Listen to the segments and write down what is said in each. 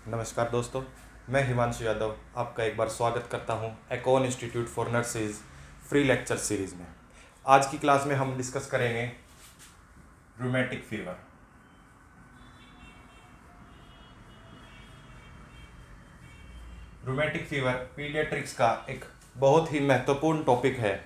नमस्कार दोस्तों, मैं हिमांशु यादव आपका एक बार स्वागत करता हूं Acon institute for nurses free lecture series में। आज की क्लास में हम डिस्कस करेंगे rheumatic fever. Rheumatic fever paediatrics का एक बहुत ही महत्वपूर्ण टॉपिक है,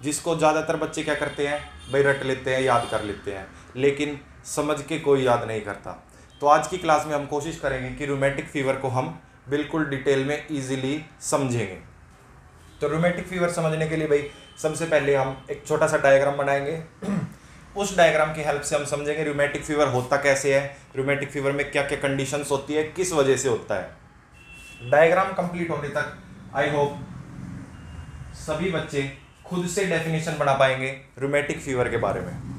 जिसको ज़्यादातर बच्चे क्या करते हैं भाई, रट लेते हैं, याद कर लेते हैं, लेकिन समझ के कोई याद नहीं करता। तो आज की क्लास में हम कोशिश करेंगे कि रूमेटिक फीवर को हम बिल्कुल डिटेल में इजीली समझेंगे। तो रूमेटिक फीवर समझने के लिए भाई सबसे पहले हम एक छोटा सा डायग्राम बनाएंगे। उस डायग्राम की हेल्प से हम समझेंगे रूमेटिक फीवर होता कैसे है, रूमेटिक फीवर में क्या क्या कंडीशंस होती है, किस वजह से होता है। डायग्राम कंप्लीट होने तक आई होप सभी बच्चे खुद से डेफिनेशन बना पाएंगे रूमेटिक फीवर के बारे में।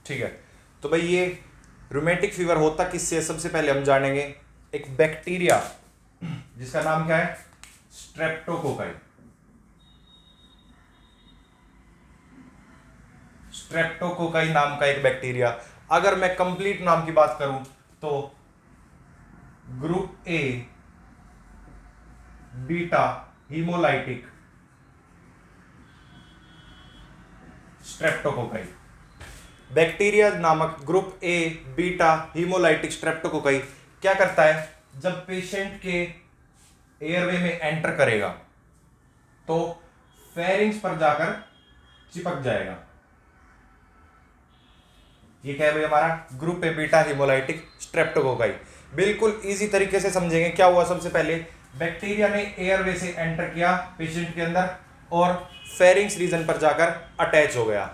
ठीक है, तो भाई ये रूमेटिक फीवर होता किससे है, सबसे पहले हम जानेंगे एक बैक्टीरिया जिसका नाम क्या है, स्ट्रेप्टोकोकाई। स्ट्रेप्टोकोकाई नाम का एक बैक्टीरिया। अगर मैं कंप्लीट नाम की बात करूं तो group A beta haemolytic streptococci. Bacteria नामक group A beta haemolytic streptococci क्या करता है, जब पेशेंट के एयरवे में एंटर करेगा तो फेरिंग्स पर जाकर चिपक जाएगा। ये क्या है भाई, हमारा group A beta haemolytic streptococci. बिल्कुल इजी तरीके से समझेंगे। क्या हुआ, सबसे पहले बैक्टीरिया ने एयरवे से एंटर किया पेशेंट के अंदर और फेरिंग्स रीजन पर जाकर अटैच हो गया।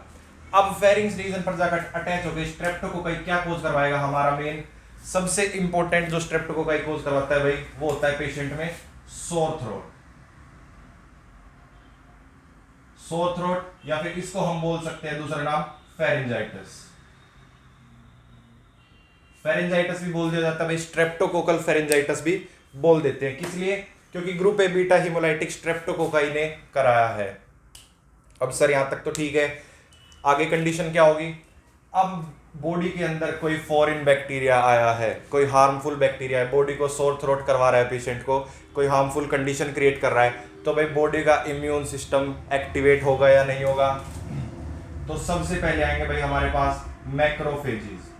अब फेरिंग्स रीजन पर जाकर अटैच हो गई, स्ट्रेप्टोकोकाई क्या कोज करवाएगा, हमारा मेन सबसे इंपॉर्टेंट जो स्ट्रेप्टोकोकाई कोज करवाता है भाई, वो होता है पेशेंट में सोर थ्रोट। सोर थ्रोट या फिर इसको हम बोल सकते हैं दूसरा नाम फेरिंजाइटिस। फेरिंजाइटिस भी बोल दिया जाता है भाई, स्ट्रेप्टोकोकल फेरिंजाइटिस भी बोल देते हैं। किस लिए, क्योंकि group A beta haemolytic streptococci ने कराया है। अब सर यहां तक तो ठीक है, आगे कंडीशन क्या होगी। अब बॉडी के अंदर कोई फॉरेन बैक्टीरिया आया है, कोई हार्मफुल बैक्टीरिया है, बॉडी को सोर थ्रोट करवा रहा है पेशेंट को, कोई हार्मफुल कंडीशन क्रिएट कर रहा है, तो भाई बॉडी का इम्यून सिस्टम एक्टिवेट होगा या नहीं होगा। तो सबसे पहले आएंगे भाई हमारे पास मैक्रोफेजेस।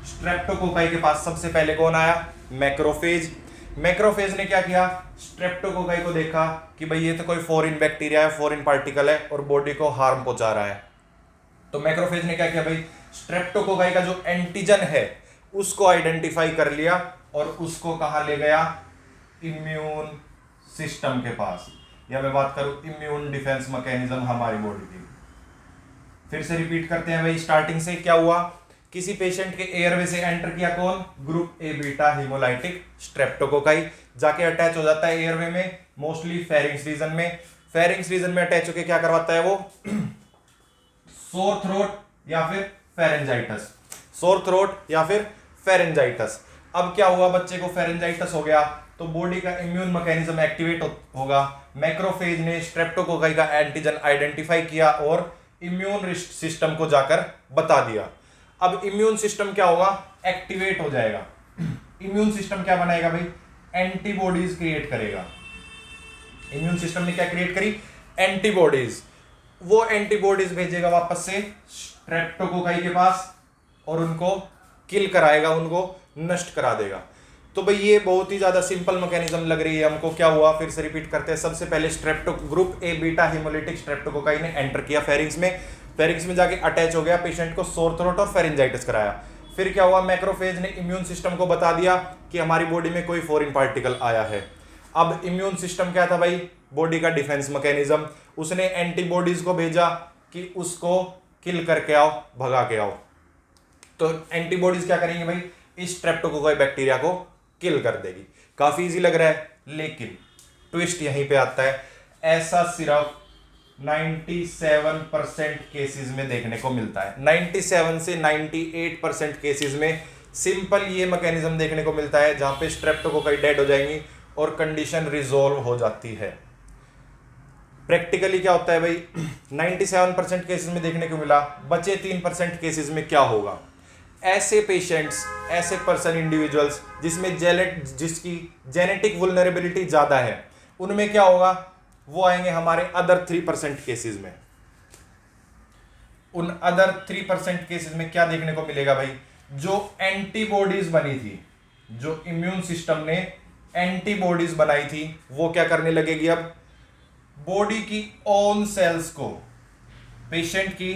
स्ट्रेप्टोकोकाई के पास सबसे पहले कौन आया, मैक्रोफेज। मैक्रोफेज ने क्या किया, स्ट्रेप्टोकोकाई को देखा कि भाई ये तो कोई फॉरेन बैक्टीरिया है, फॉरेन पार्टिकल है और बॉडी को हार्म पहुंचा रहा है। तो मैक्रोफेज ने क्या किया भाई, स्ट्रेप्टोकोकाई का जो एंटीजन है उसको आइडेंटिफाई कर लिया और उसको कहां ले गया, इम्यून सिस्टम के पास। या मैं बात करूं इम्यून डिफेंस मैकेनिज्म हमारी बॉडी की। फिर से रिपीट करते हैं भाई, स्टार्टिंग से क्या हुआ, किसी पेशेंट के एयरवे से एंटर किया कौन, group A beta haemolytic streptococci, जाके अटैच हो जाता है एयरवे में, मोस्टली फेरिंग्स रीजन में। फेरिंग्स रीजन में अटैच होकर क्या करवाता है वो, सोर थ्रोट या फिर फेरेंजाइटिस। सोर थ्रोट या फिर फेरेंजाइटिस। अब क्या हुआ, बच्चे को फेरेंजाइटिस हो गया तो बॉडी का इम्यून मैकेनिज्म एक्टिवेट होगा। मैक्रोफेज ने स्ट्रेप्टोकोकाई का एंटीजन आइडेंटिफाई किया और इम्यून सिस्टम को जाकर बता दिया। अब इम्यून सिस्टम क्या होगा, एक्टिवेट हो जाएगा। इम्यून सिस्टम क्या बनाएगा भाई, एंटीबॉडीज क्रिएट करेगा। इम्यून सिस्टम ने क्या क्रिएट करी, एंटीबॉडीज। वो एंटीबॉडीज भेजेगा वापस से स्ट्रेप्टोकोकाई के पास और उनको किल कराएगा, उनको नष्ट करा देगा। तो भाई ये बहुत ही ज्यादा सिंपल मैकेनिज्म लग रही है हमको। क्या हुआ, फिर से रिपीट करते हैं। सबसे पहले group A beta haemolytic streptococci ने एंटर किया फेरिंग्स में, फेरिंग्स में जाके अटैच हो गया, पेशेंट को सोर थ्रोट और फेरिंजाइटिस कराया। फिर क्या हुआ, मैक्रोफेज ने इम्यून सिस्टम को बता दिया कि हमारी बॉडी में कोई फॉरेन पार्टिकल आया है। अब इम्यून सिस्टम क्या था भाई, बॉडी का डिफेंस मैकेनिज्म। उसने एंटीबॉडीज को भेजा कि उसको किल करके आओ, भगा के आओ। तो एंटीबॉडीज क्या करेंगे भाई, इस स्ट्रेप्टोकोकाई बैक्टीरिया को किल कर देगी। काफी इजी लग रहा है, लेकिन ट्विस्ट यहीं पे आता है। ऐसा सिर्फ 97% केसेस में देखने को मिलता है। 97 से 98% केसेस में सिंपल ये मैकेनिज्म देखने को मिलता है जहां पे स्ट्रेप्टोकोकाई डेड हो जाएंगी और कंडीशन रिजोल्व हो जाती है। प्रैक्टिकली क्या होता है भाई, 97% केसेस में देखने को मिला, बचे 3% केसेस में क्या होगा। ऐसे पेशेंट्स, ऐसे पर्सन, इंडिविजुअल्स जिसकी जेनेटिक वुल्नरेबिलिटी ज्यादा है, उनमें क्या होगा, वो आएंगे हमारे अदर 3% केसेस में। उन अदर 3% केसेस में क्या देखने को मिलेगा भाई, जो एंटीबॉडीज बनी थी, जो इम्यून सिस्टम ने एंटीबॉडीज बनाई थी, वो क्या करने लगेगी, अब बॉडी की ओन सेल्स को, पेशेंट की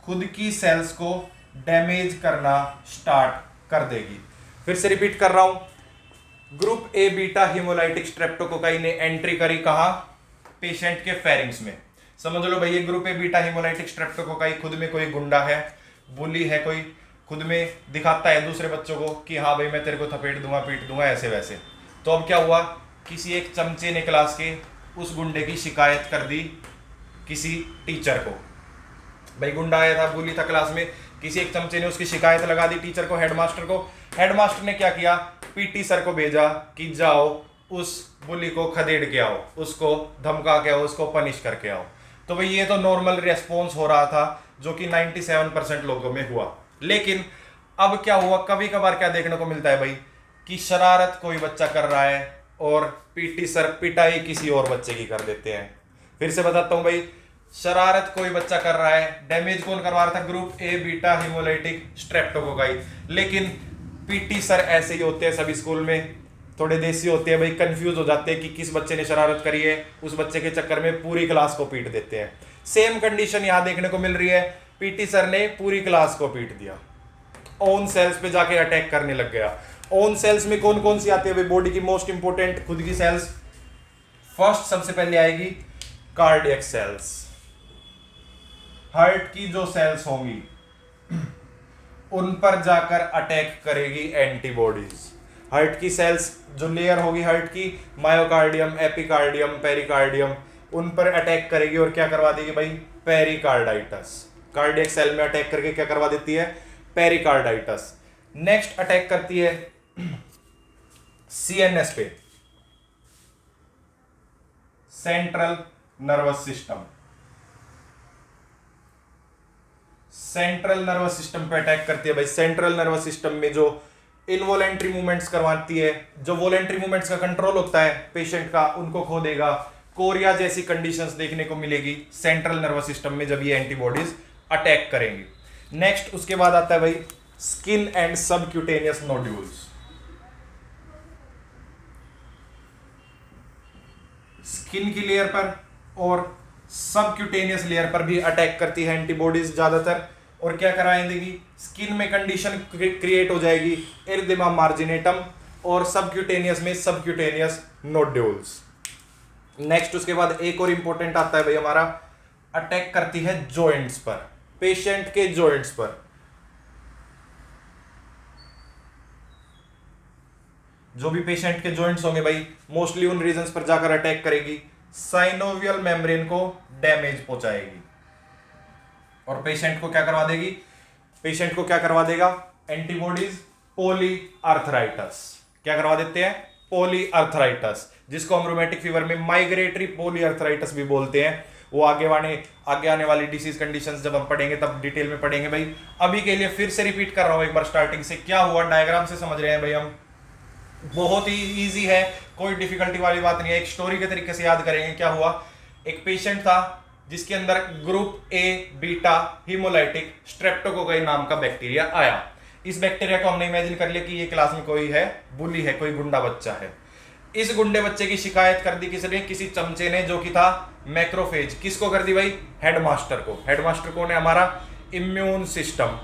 खुद की सेल्स को डैमेज करना स्टार्ट कर देगी। फिर से रिपीट कर रहा हूं, group A beta haemolytic streptococci ने एंट्री करी कहां, पेशेंट के फेरिंग्स में। समझ लो भाई, ये group A beta haemolytic streptococci खुद में कोई गुंडा है, बुली है, कोई खुद में दिखाता है दूसरे बच्चों को कि हाँ भाई मैं तेरे को थपेट दूंगा, पीट दूंगा, ऐसे वैसे। तो अब क्या हुआ, किसी एक चमचे ने क्लास के उस गुंडे की शिकायत कर दी किसी टीचर को। भाई गुंडा आया था, बुली था क्लास में, किसी एक चमचे ने उसकी शिकायत लगा दी टीचर को, हेडमास्टर को। हेडमास्टर ने क्या किया, पीटी सर को भेजा कि जाओ उस बुली को खदेड़ के आओ, उसको धमका के आओ, उसको पनिश करके आओ। तो भाई ये तो नॉर्मल रेस्पॉन्स हो रहा था जो कि 97% लोगों में हुआ। लेकिन अब क्या हुआ, कभी कभार क्या देखने को मिलता है भाई कि शरारत कोई बच्चा कर रहा है और पीटी सर पिटाई किसी और बच्चे की कर देते हैं। फिर से बताता हूं भाई, शरारत कोई बच्चा कर रहा है, डैमेज कौन करवा रहा था, group A beta haemolytic streptococci. लेकिन पीटी सर ऐसे ही होते हैं सभी स्कूल में, थोड़े देसी होते हैं भाई, कंफ्यूज हो जाते हैं कि किस बच्चे ने शरारत करी है, उस बच्चे के चक्कर में पूरी क्लास को पीट देते हैं। सेम कंडीशन यहां देखने को मिल रही है, पीटी सर ने पूरी क्लास को पीट दिया, ओन सेल्स पे जाके अटैक करने लग गया। ओन सेल्स में कौन कौन सी आती है भाई, बॉडी की मोस्ट इंपोर्टेंट खुद की सेल्स। फर्स्ट सबसे पहले आएगी कार्डियक सेल्स, हार्ट की जो सेल्स होंगी उन पर जाकर अटैक करेगी एंटीबॉडीज। हार्ट की सेल्स जो लेयर होगी हार्ट की, मायोकार्डियम, एपिकार्डियम, पेरिकार्डियम, उन पर अटैक करेगी और क्या करवा देगी भाई, पेरिकार्डाइटिस। कार्डियक सेल में अटैक करके क्या करवा देती है, पेरिकार्डाइटिस। नेक्स्ट अटैक करती है सीएनएस पे, central nervous system. Central nervous system पे अटैक करती है भाई। सेंट्रल नर्वस सिस्टम में जो इनवॉलेंट्री मूवमेंट्स करवाती है, जो वॉलेंट्री मूवमेंट्स का कंट्रोल होता है पेशेंट का, उनको खो देगा। कोरिया जैसी कंडीशंस देखने को मिलेगी सेंट्रल नर्वस सिस्टम में जब ये एंटीबॉडीज अटैक करेंगी। नेक्स्ट उसके बाद आता है भाई skin and subcutaneous nodules. Skin की लेयर पर और सबक्यूटेनियस लेयर पर भी अटैक करती है एंटीबॉडीज ज्यादातर, और क्या कराएं देगी, स्किन में कंडीशन क्रिएट हो जाएगी एरिथेमा मार्जिनेटम, और सबक्यूटेनियस में सबक्यूटेनियस नोड्यूल्स। नेक्स्ट उसके बाद एक और इंपॉर्टेंट आता है भाई हमारा, अटैक करती है जॉइंट्स पर, पेशेंट के जॉइंट्स पर। जो भी पेशेंट के जॉइंट्स होंगे भाई, मोस्टली उन रीजंस पर जाकर अटैक करेगी, साइनोवियल मेम्ब्रेन को डैमेज पहुंचाएगी और पेशेंट को क्या करवा देगी, पेशेंट को क्या करवा देगा, एंटीबॉडीज पॉली आर्थराइटिस। क्या करवा देते हैं, पॉली आर्थराइटिस, जिसको हम रोमेटिक फीवर में माइग्रेटरी पॉली आर्थराइटिस भी बोलते हैं। वो आगे आने वाली डिसीज कंडीशंस जब हम पढ़ेंगे तब डिटेल में पढ़ेंगे भाई। अभी के लिए फिर से रिपीट कर रहा हूं एक बार स्टार्टिंग से, क्या हुआ डायग्राम से समझ रहे हैं भाई हम, बहुत ही इजी है, कोई डिफिकल्टी वाली बात नहीं है। एक स्टोरी के तरीके से याद करेंगे। क्या हुआ, एक पेशेंट था जिसके अंदर group A beta haemolytic streptococci नाम का बैक्टीरिया आया। इस बैक्टीरिया को हमने इमेजिन कर लिया कि ये क्लास में कोई है, बुली है, कोई गुंडा बच्चा है। इस गुंडे बच्चे की शिकायत कर दी किसने, किसी चमचे ने, जो कि था मैक्रोफेज। किसको कर दी भाई, हेडमास्टर को। हेडमास्टर कौन है, हमारा इम्यून सिस्टम।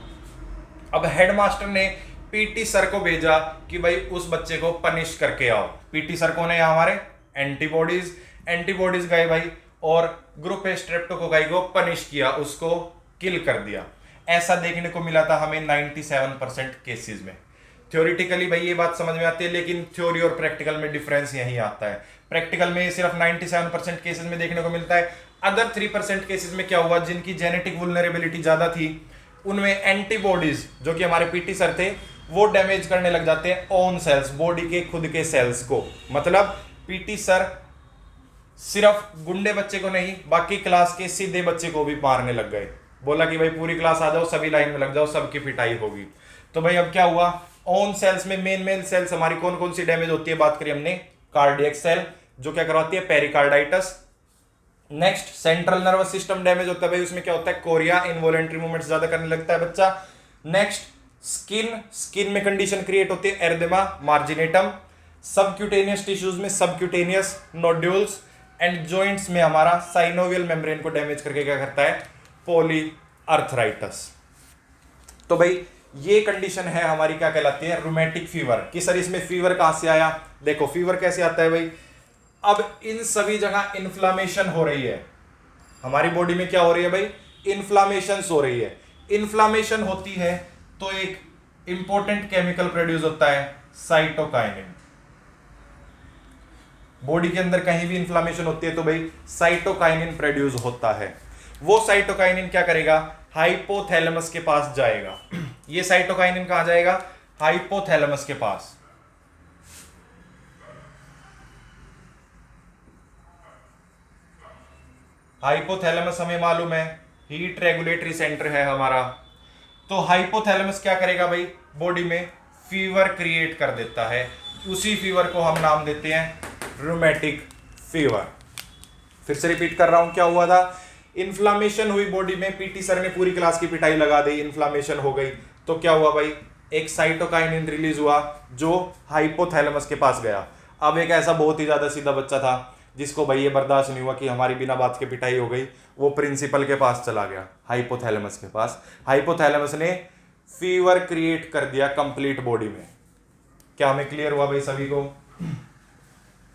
अब हेडमास्टर ने पीटी सर को भेजा कि भाई उस बच्चे को पनिश करके आओ। पीटी सर कौन है, हमारे एंटीबॉडीज। एंटीबॉडीज गए भाई और ग्रुप ए स्ट्रेप्टोकोकाई को पनिश किया, उसको किल कर दिया। ऐसा देखने को मिला था हमें 97% केसेस में। थ्योरेटिकली भाई ये बात समझ में आती है, लेकिन थ्योरी और प्रैक्टिकल में डिफरेंस यही आता है। प्रैक्टिकल में सिर्फ 97% केसेस में देखने को मिलता है। अदर 3% केसेस में क्या हुआ, जिनकी जेनेटिक वुल्नरेबिलिटी ज्यादा थी उनमें एंटीबॉडीज, जो कि हमारे पीटी सर थे, वो डैमेज करने लग जाते हैं ओन सेल्स, बॉडी के खुद के सेल्स को। मतलब पीटी सर सिर्फ गुंडे बच्चे को नहीं, बाकी क्लास के सीधे बच्चे को भी मारने लग गए। बोला कि भाई पूरी क्लास आ जाओ, सभी लाइन में लग जाओ, सबकी पिटाई होगी। तो भाई अब क्या हुआ, ओन सेल्स में मेन सेल्स हमारी कौन कौन सी डैमेज होती है, बात करी हमने कार्डियक सेल, जो क्या करवाती है, pericarditis. Next central nervous system damage होता है, भाई उसमें क्या होता है, कोरिया, इनवॉलेंट्री मूवमेंट्स ज्यादा करने लगता है बच्चा। नेक्स्ट स्किन में कंडीशन क्रिएट होती है, एरिथेमा मार्जिनेटम। सबक्यूटेनियस टिश्यूज में सबक्यूटेनियस नोड्यूल्स, एंड जॉइंट्स में हमारा साइनोवियल मेम्ब्रेन को डैमेज करके क्या करता है, पॉलीआर्थराइटिस। तो भाई ये कंडीशन है हमारी, क्या कहलाती है, रूमेटिक फीवर। कि सर इसमें फीवर कहां से आया, देखो फीवर कैसे आता है भाई, अब इन सभी जगह इन्फ्लामेशन हो रही है, हमारी बॉडी में क्या हो रही है भाई, इन्फ्लामेशन हो रही है। इन्फ्लामेशन होती है तो एक इंपॉर्टेंट केमिकल प्रोड्यूस होता है, साइटोकाइनिन। बॉडी के अंदर कहीं भी इन्फ्लामेशन होती है तो भाई साइटोकाइनिन प्रोड्यूस होता है। वो साइटोकाइनिन क्या करेगा, हाइपोथैलेमस के पास जाएगा। ये साइटोकाइनिन कहां जाएगा, हाइपोथैलेमस के पास। हाइपोथैलेमस हमें मालूम है हीट रेगुलेटरी सेंटर है हमारा। तो हाइपोथैलेमस क्या करेगा भाई, बॉडी में फीवर क्रिएट कर देता है। उसी फीवर को हम नाम देते हैं रूमेटिक फीवर। फिर से रिपीट कर रहा हूं, क्या हुआ था, इन्फ्लामेशन हुई बॉडी में, पीटी सर ने पूरी क्लास की पिटाई लगा दी, इन्फ्लामेशन हो गई, तो क्या हुआ भाई, एक साइटोकाइनिन रिलीज हुआ जो हाइपोथैलेमस के पास गया। अब एक ऐसा बहुत ही ज्यादा सीधा बच्चा था जिसको भाई ये बर्दाश्त नहीं हुआ कि हमारी बिना बात के पिटाई हो गई, वो प्रिंसिपल के पास चला गया, हाइपोथैलेमस के पास। हाइपोथैलेमस ने फीवर क्रिएट कर दिया कंप्लीट बॉडी में। क्या हमें क्लियर हुआ भाई सभी को?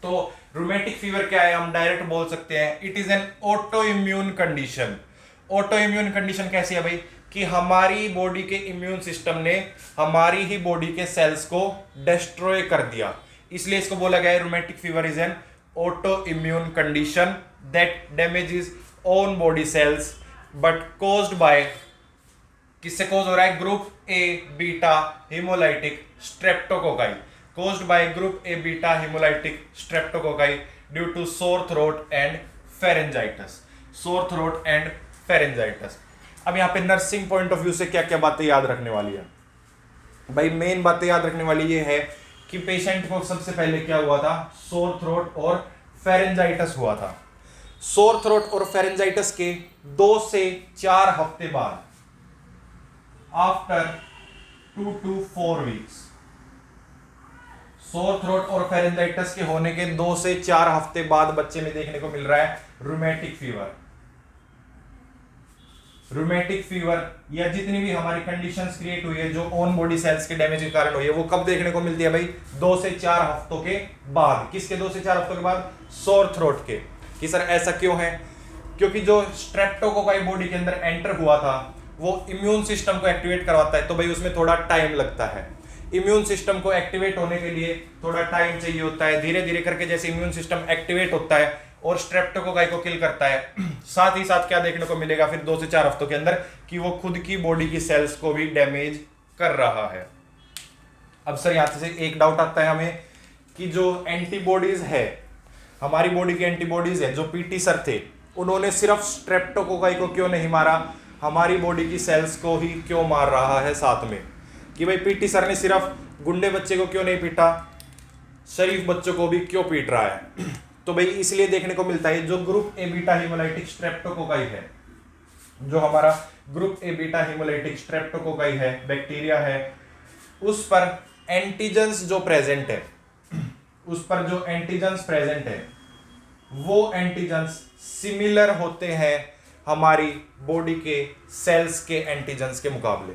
तो रूमेटिक फीवर क्या है, हम डायरेक्ट बोल सकते हैं it is an auto immune condition. Auto immune condition कैसी है भाई, कि हमारी बॉडी के इम्यून सिस्टम ने हमारी ही बॉडी के सेल्स को डिस्ट्रॉय कर दिया, इसलिए इसको बोला गया है rheumatic fever is an auto immune condition that damages own body cells but caused by, किससे कॉज हो रहा है, group A beta haemolytic streptococci, caused by group A beta hemolytic streptococci due to sore throat and pharyngitis. Sore throat and pharyngitis. अब यहाँ पे nursing point of view से क्या क्या बातें याद रखने वाली है भाई, मेन बातें याद रखने वाली ये है कि पेशेंट को सबसे पहले क्या हुआ था, सोर थ्रोट और फेरेंजाइटिस हुआ था। सोर थ्रोट और फेरेंजाइटिस के 2 से 4 हफ्ते बाद, after 2 to 4 weeks, sore throat और फेरेंजाइटिस के होने के 2 से 4 हफ्ते बाद बच्चे में देखने को मिल रहा है रूमेटिक फीवर। रूमेटिक फीवर या जितनी भी हमारी कंडीशंस क्रिएट हुई है जो ऑन बॉडी सेल्स के डैमेज के कारण हुई है, वो कब देखने को मिलती है भाई, 2 से 4 हफ्तों के बाद। किसके 2 से 4 हफ्तों के बाद, सोर थ्रोट के। कि सर ऐसा क्यों है, क्योंकि जो स्ट्रेप्टोकोकाई बॉडी के अंदर एंटर हुआ था वो इम्यून सिस्टम को एक्टिवेट करवाता है, तो भाई उसमें थोड़ा टाइम लगता है। इम्यून सिस्टम को एक्टिवेट होने के लिए थोड़ा टाइम चाहिए होता है, धीरे धीरे करके जैसे इम्यून सिस्टम एक्टिवेट होता है और स्ट्रेप्टोकोकाई को किल करता है, साथ ही साथ क्या देखने को मिलेगा फिर 2 से 4 हफ्तों के अंदर, कि वो खुद की बॉडी की सेल्स को भी डैमेज कर रहा है। अब सर यहां से एक डाउट आता है हमें कि जो एंटीबॉडीज है, हमारी बॉडी की एंटीबॉडीज है, जो पीटी सर थे, उन्होंने सिर्फ स्ट्रेप्टोकोकाई को क्यों नहीं मारा, हमारी बॉडी की सेल्स को ही क्यों मार रहा है साथ में? कि भाई पीटी सर ने सिर्फ गुंडे बच्चे को क्यों नहीं पीटा, शरीफ बच्चों को भी क्यों पीट रहा है? तो भाई इसलिए देखने को मिलता है जो group A beta haemolytic streptococci है, जो हमारा group A beta haemolytic streptococci है, बैक्टीरिया है, उस पर एंटीजेंस जो प्रेजेंट है, उस पर जो एंटीजेंस प्रेजेंट है वो एंटीजेंस सिमिलर होते हैं हमारी बॉडी के सेल्स के एंटीजेंस के मुकाबले।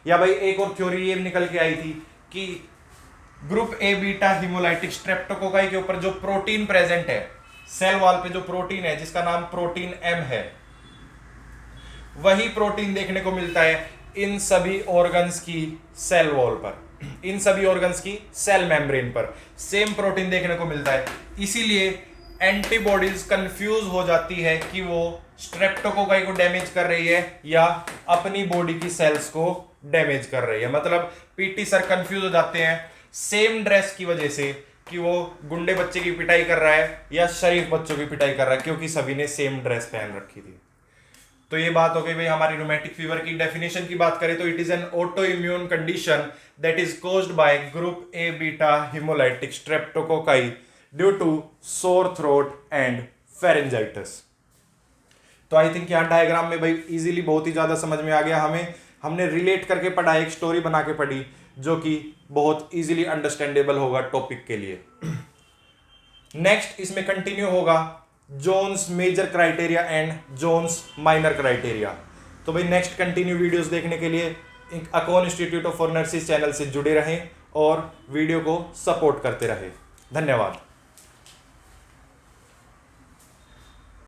या भाई एक और थ्योरी ये निकल के आई थी कि group A beta haemolytic streptococci के ऊपर जो प्रोटीन प्रेजेंट है सेल वॉल पे, जो प्रोटीन है जिसका नाम प्रोटीन एम है, वही प्रोटीन देखने को मिलता है इन सभी ऑर्गन्स की सेल वॉल पर। इन सभी ऑर्गन्स की सेल मेम्ब्रेन पर सेम प्रोटीन देखने को मिलता है। इसीलिए एंटीबॉडीज कंफ्यूज हो जाती है कि वो स्ट्रेप्टोकोकाई को डैमेज कर रही है या अपनी बॉडी की सेल्स को डैमेज कर रही है। मतलब पीटी सर कंफ्यूज हो जाते हैं सेम ड्रेस की वजह से कि वो गुंडे बच्चे की पिटाई कर रहा है या शरीफ बच्चों की पिटाई कर रहा है, क्योंकि सभी ने सेम ड्रेस पहन रखी थी। तो ये बात हो गई भाई हमारी रूमेटिक फीवर की। डेफिनेशन की बात करें तो it is an auto immune condition that is caused by group A beta haemolytic streptococci due to sore throat and pharyngitis. तो आई थिंक यहाँ डायग्राम में भाई इजीली बहुत ही ज्यादा समझ में आ गया हमें। हमने रिलेट करके पढ़ा, एक स्टोरी बना के पढ़ी जो कि बहुत इजीली अंडरस्टैंडेबल होगा टॉपिक के लिए। नेक्स्ट इसमें कंटिन्यू होगा Jones major criteria and Jones minor criteria. तो भाई नेक्स्ट कंटिन्यू वीडियोस देखने के लिए Acon institute of foreign nurses channel से जुड़े रहें और वीडियो को सपोर्ट करते रहें। धन्यवाद।